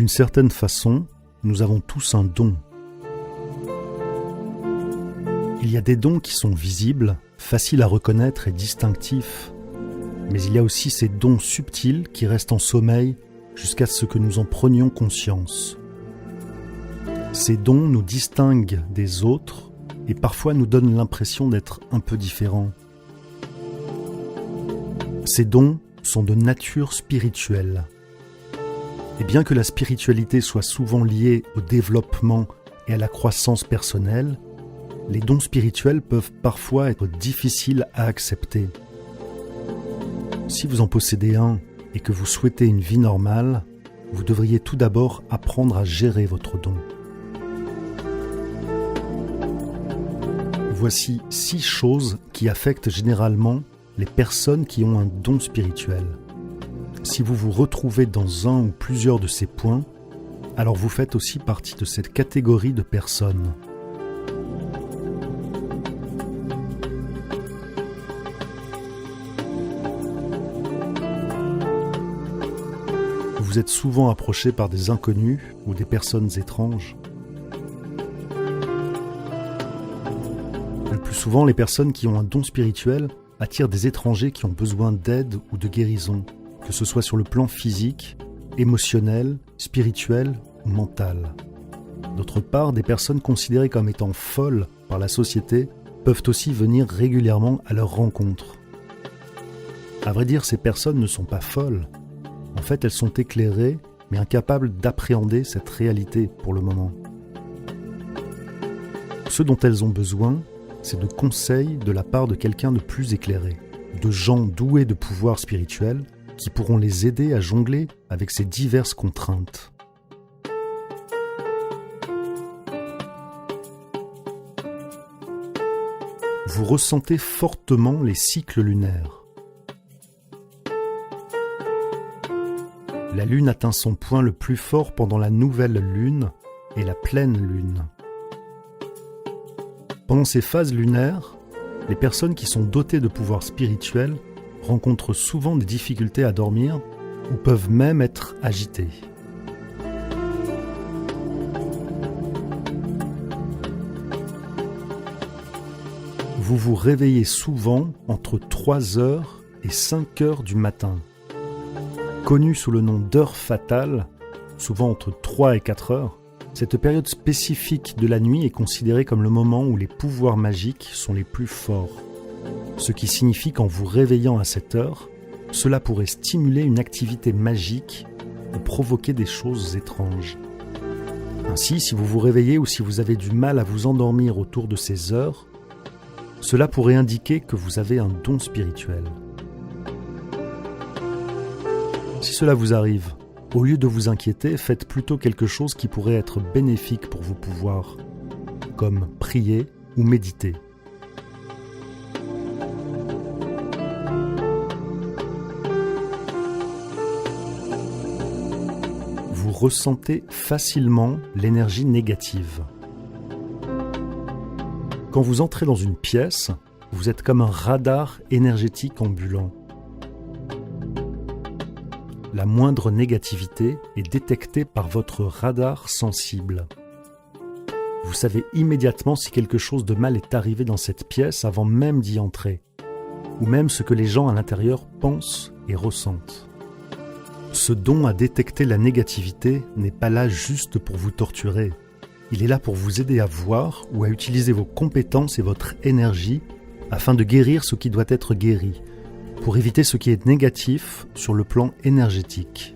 D'une certaine façon, nous avons tous un don. Il y a des dons qui sont visibles, faciles à reconnaître et distinctifs. Mais il y a aussi ces dons subtils qui restent en sommeil jusqu'à ce que nous en prenions conscience. Ces dons nous distinguent des autres et parfois nous donnent l'impression d'être un peu différents. Ces dons sont de nature spirituelle. Et bien que la spiritualité soit souvent liée au développement et à la croissance personnelle, les dons spirituels peuvent parfois être difficiles à accepter. Si vous en possédez un et que vous souhaitez une vie normale, vous devriez tout d'abord apprendre à gérer votre don. Voici 6 choses qui affectent généralement les personnes qui ont un don spirituel. Si vous vous retrouvez dans un ou plusieurs de ces points, alors vous faites aussi partie de cette catégorie de personnes. Vous êtes souvent approché par des inconnus ou des personnes étranges. Le plus souvent, les personnes qui ont un don spirituel attirent des étrangers qui ont besoin d'aide ou de guérison, que ce soit sur le plan physique, émotionnel, spirituel ou mental. D'autre part, des personnes considérées comme étant folles par la société peuvent aussi venir régulièrement à leur rencontre. À vrai dire, ces personnes ne sont pas folles. En fait, elles sont éclairées, mais incapables d'appréhender cette réalité pour le moment. Ce dont elles ont besoin, c'est de conseils de la part de quelqu'un de plus éclairé, de gens doués de pouvoirs spirituels qui pourront les aider à jongler avec ces diverses contraintes. Vous ressentez fortement les cycles lunaires. La lune atteint son point le plus fort pendant la nouvelle lune et la pleine lune. Pendant ces phases lunaires, les personnes qui sont dotées de pouvoirs spirituels rencontrent souvent des difficultés à dormir ou peuvent même être agitées. Vous vous réveillez souvent entre 3h et 5h du matin. Connue sous le nom d'heure fatale, souvent entre 3 et 4 heures, cette période spécifique de la nuit est considérée comme le moment où les pouvoirs magiques sont les plus forts. Ce qui signifie qu'en vous réveillant à cette heure, cela pourrait stimuler une activité magique ou provoquer des choses étranges. Ainsi, si vous vous réveillez ou si vous avez du mal à vous endormir autour de ces heures, cela pourrait indiquer que vous avez un don spirituel. Si cela vous arrive, au lieu de vous inquiéter, faites plutôt quelque chose qui pourrait être bénéfique pour vos pouvoirs, comme prier ou méditer. Vous ressentez facilement l'énergie négative. Quand vous entrez dans une pièce, vous êtes comme un radar énergétique ambulant. La moindre négativité est détectée par votre radar sensible. Vous savez immédiatement si quelque chose de mal est arrivé dans cette pièce avant même d'y entrer, ou même ce que les gens à l'intérieur pensent et ressentent. Ce don à détecter la négativité n'est pas là juste pour vous torturer. Il est là pour vous aider à voir ou à utiliser vos compétences et votre énergie afin de guérir ce qui doit être guéri, pour éviter ce qui est négatif sur le plan énergétique.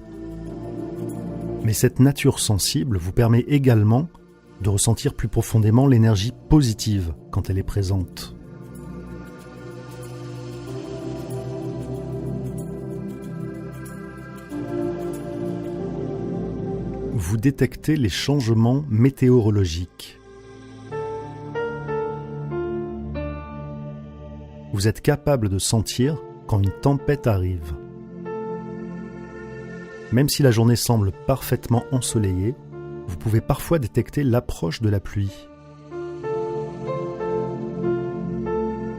Mais cette nature sensible vous permet également de ressentir plus profondément l'énergie positive quand elle est présente. Vous détectez les changements météorologiques. Vous êtes capable de sentir quand une tempête arrive. Même si la journée semble parfaitement ensoleillée, vous pouvez parfois détecter l'approche de la pluie.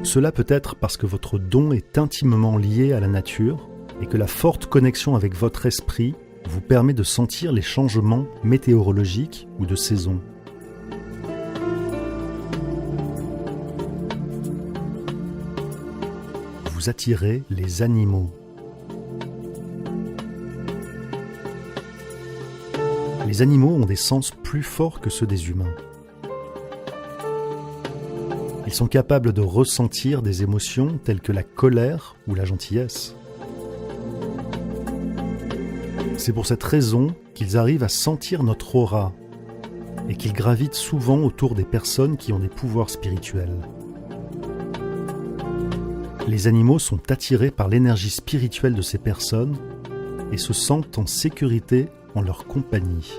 Cela peut être parce que votre don est intimement lié à la nature et que la forte connexion avec votre esprit vous permet de sentir les changements météorologiques ou de saison. Vous attirez les animaux. Les animaux ont des sens plus forts que ceux des humains. Ils sont capables de ressentir des émotions telles que la colère ou la gentillesse. C'est pour cette raison qu'ils arrivent à sentir notre aura et qu'ils gravitent souvent autour des personnes qui ont des pouvoirs spirituels. Les animaux sont attirés par l'énergie spirituelle de ces personnes et se sentent en sécurité en leur compagnie.